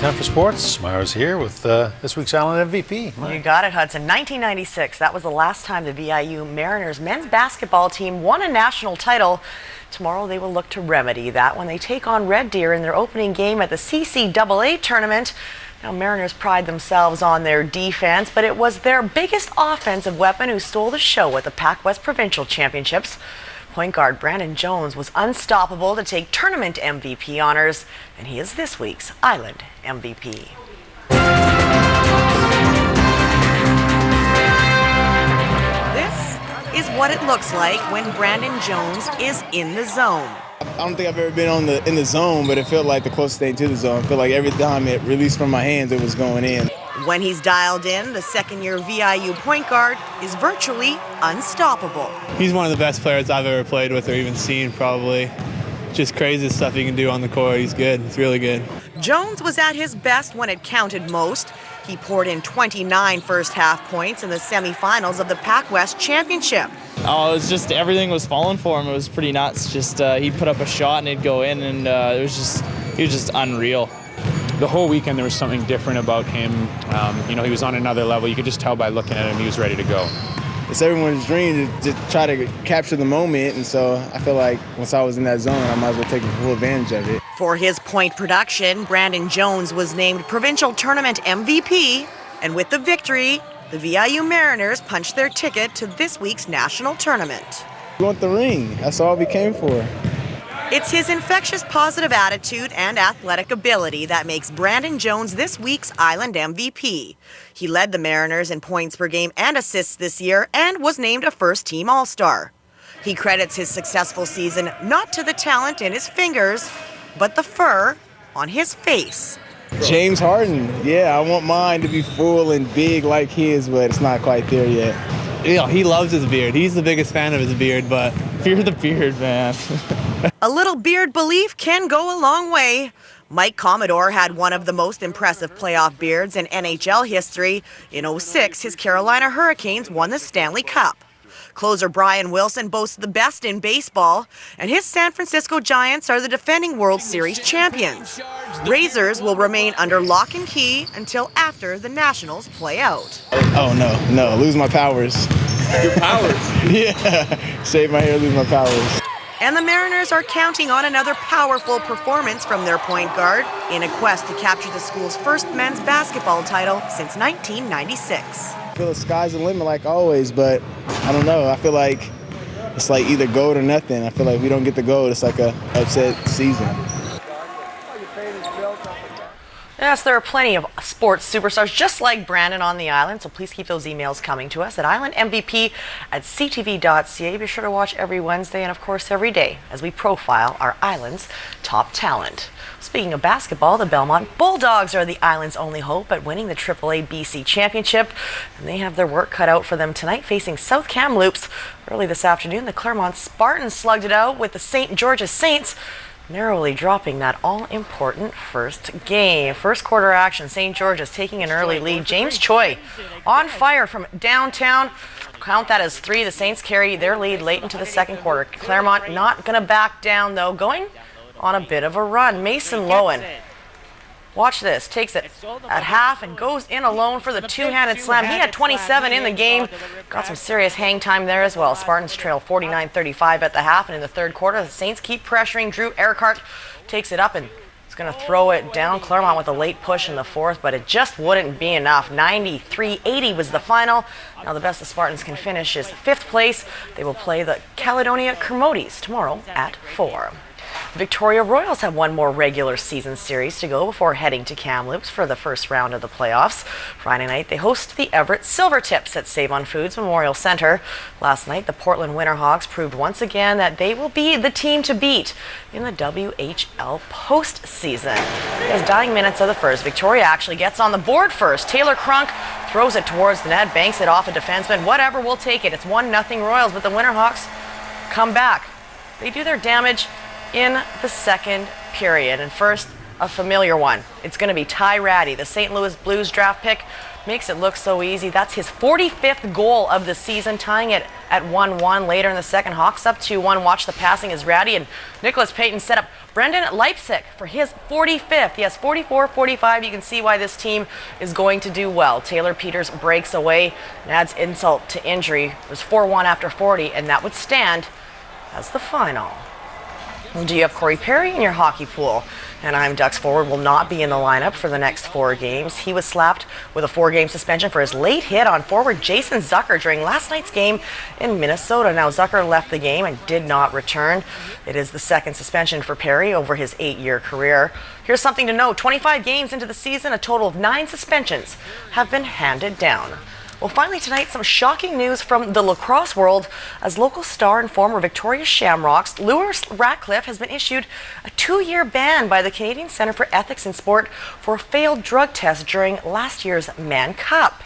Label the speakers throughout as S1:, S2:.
S1: Time for sports. Myra's here with this week's Island MVP.
S2: You got it, Hudson. 1996, that was the last time the VIU Mariners men's basketball team won a national title. Tomorrow they will look to remedy that when they take on Red Deer in their opening game at the CCAA tournament. Now, Mariners pride themselves on their defense, but it was their biggest offensive weapon who stole the show at the Pac West Provincial Championships. Point guard Brandon Jones was unstoppable to take tournament MVP honors, and he is this week's Island MVP. This is what it looks like when Brandon Jones is in the zone.
S3: I don't think I've ever been in the zone, but it felt like the closest thing to the zone. I feel like every time it released from my hands, it was going in.
S2: When he's dialed in, the second-year VIU point guard is virtually unstoppable.
S4: He's one of the best players I've ever played with or even seen, probably. Just crazy stuff he can do on the court. He's good. He's really good.
S2: Jones was at his best when it counted most. He poured in 29 first-half points in the semifinals of the Pac West Championship.
S5: Oh, it was just everything was falling for him. It was pretty nuts. Just he'd put up a shot and it'd go in, and he was just unreal.
S6: The whole weekend there was something different about him. He was on another level. You could just tell by looking at him he was ready to go.
S3: It's everyone's dream to try to capture the moment, and so I feel like once I was in that zone, I might as well take full advantage of it.
S2: For his point production, Brandon Jones was named Provincial Tournament MVP, and with the victory, the VIU Mariners punched their ticket to this week's national tournament.
S3: We want the ring. That's all we came for.
S2: It's his infectious positive attitude and athletic ability that makes Brandon Jones this week's Island MVP. He led the Mariners in points per game and assists this year and was named a first-team All-Star. He credits his successful season not to the talent in his fingers, but the fur on his face.
S3: James Harden. Yeah, I want mine to be full and big like his, but it's not quite there yet.
S4: Yeah, he loves his beard. He's the biggest fan of his beard, but fear the beard, man.
S2: A little beard belief can go a long way. Mike Commodore had one of the most impressive playoff beards in NHL history. In '06, his Carolina Hurricanes won the Stanley Cup. Closer Brian Wilson boasts the best in baseball, and his San Francisco Giants are the defending World Series champions. Razors will remain under lock and key until after the Nationals play out.
S3: Oh, no, lose my powers.
S6: Your powers?
S3: Yeah, shave my hair, lose my powers.
S2: And the Mariners are counting on another powerful performance from their point guard in a quest to capture the school's first men's basketball title since 1996.
S3: I feel the sky's the limit like always, but I don't know. I feel like it's like either gold or nothing. I feel like if we don't get the gold, it's like a upset season.
S2: Yes, there are plenty of sports superstars just like Brandon on the island, so please keep those emails coming to us at islandmvp@ctv.ca. Be sure to watch every Wednesday and, of course, every day as we profile our island's top talent. Speaking of basketball, the Belmont Bulldogs are the island's only hope at winning the AAA BC Championship, and they have their work cut out for them tonight facing South Kamloops. Early this afternoon, the Claremont Spartans slugged it out with the St. George's Saints, narrowly dropping that all-important first game. First quarter action, St. George's taking an early lead. James Choi on fire from downtown. Count that as 3. The Saints carry their lead late into the second quarter. Claremont not going to back down, though, going on a bit of a run. Mason Lowen, watch this, takes it at half and goes in alone for the two-handed slam. He had 27 in the game. Got some serious hang time there as well. Spartans trail 49-35 at the half, and in the third quarter, the Saints keep pressuring. Drew Ericart takes it up and is going to throw it down. Claremont with a late push in the fourth, but it just wouldn't be enough. 93-80 was the final. Now the best the Spartans can finish is 5th place. They will play the Caledonia Kermodes tomorrow at 4. Victoria Royals have one more regular season series to go before heading to Kamloops for the first round of the playoffs. Friday night, they host the Everett Silvertips at Save-On-Foods Memorial Center. Last night, the Portland Winterhawks proved once again that they will be the team to beat in the WHL postseason. As dying minutes of the first, Victoria actually gets on the board first. Taylor Crunk throws it towards the net, banks it off a defenseman. Whatever, we'll take it. It's 1-0 Royals, but the Winterhawks come back. They do their damage in the second period. And first, a familiar one. It's going to be Ty Ratty, the St. Louis Blues draft pick. Makes it look so easy. That's his 45th goal of the season, tying it at 1-1 later in the second. Hawks up 2-1. Watch the passing as Ratty and Nicholas Payton set up Brendan Leipzig for his 45th. Yes, 44-45. You can see why this team is going to do well. Taylor Peters breaks away and adds insult to injury. It was 4-1 after 40, and that would stand as the final. Do you have Corey Perry in your hockey pool? Anaheim Ducks forward will not be in the lineup for the next 4 games. He was slapped with a 4-game suspension for his late hit on forward Jason Zucker during last night's game in Minnesota. Now, Zucker left the game and did not return. It is the second suspension for Perry over his 8-year career. Here's something to note. 25 games into the season, a total of 9 suspensions have been handed down. Well, finally tonight, some shocking news from the lacrosse world as local star and former Victoria Shamrocks, Lewis Ratcliffe, has been issued a 2-year ban by the Canadian Centre for Ethics in Sport for a failed drug test during last year's Mann Cup.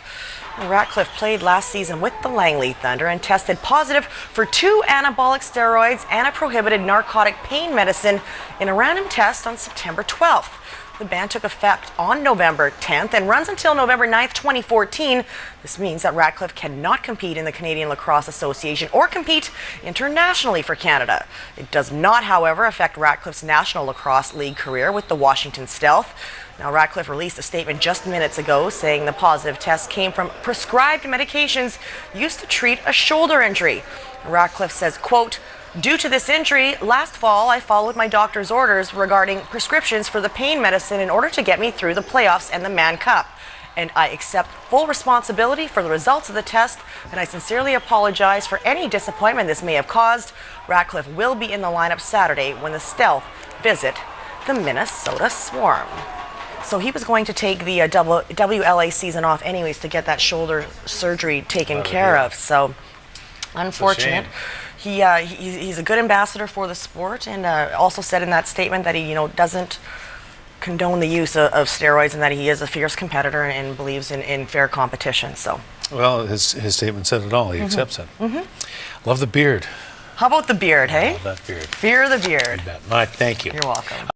S2: Ratcliffe played last season with the Langley Thunder and tested positive for 2 anabolic steroids and a prohibited narcotic pain medicine in a random test on September 12th. The ban took effect on November 10th and runs until November 9th, 2014. This means that Ratcliffe cannot compete in the Canadian Lacrosse Association or compete internationally for Canada. It does not, however, affect Ratcliffe's National Lacrosse League career with the Washington Stealth. Now, Ratcliffe released a statement just minutes ago saying the positive test came from prescribed medications used to treat a shoulder injury. Ratcliffe says, quote, "Due to this injury, last fall I followed my doctor's orders regarding prescriptions for the pain medicine in order to get me through the playoffs and the Mann Cup. And I accept full responsibility for the results of the test, and I sincerely apologize for any disappointment this may have caused." Ratcliffe will be in the lineup Saturday when the Stealth visit the Minnesota Swarm. So he was going to take the WLA season off anyways to get that shoulder surgery taken care of. So unfortunate. He's a good ambassador for the sport, and also said in that statement that he doesn't condone the use of steroids and that he is a fierce competitor and believes in fair competition. So,
S1: well, his statement said it all. He accepts it. Love the beard.
S2: How about the beard, hey?
S1: Love that beard.
S2: Fear the beard.
S1: Mike, thank you.
S2: You're welcome.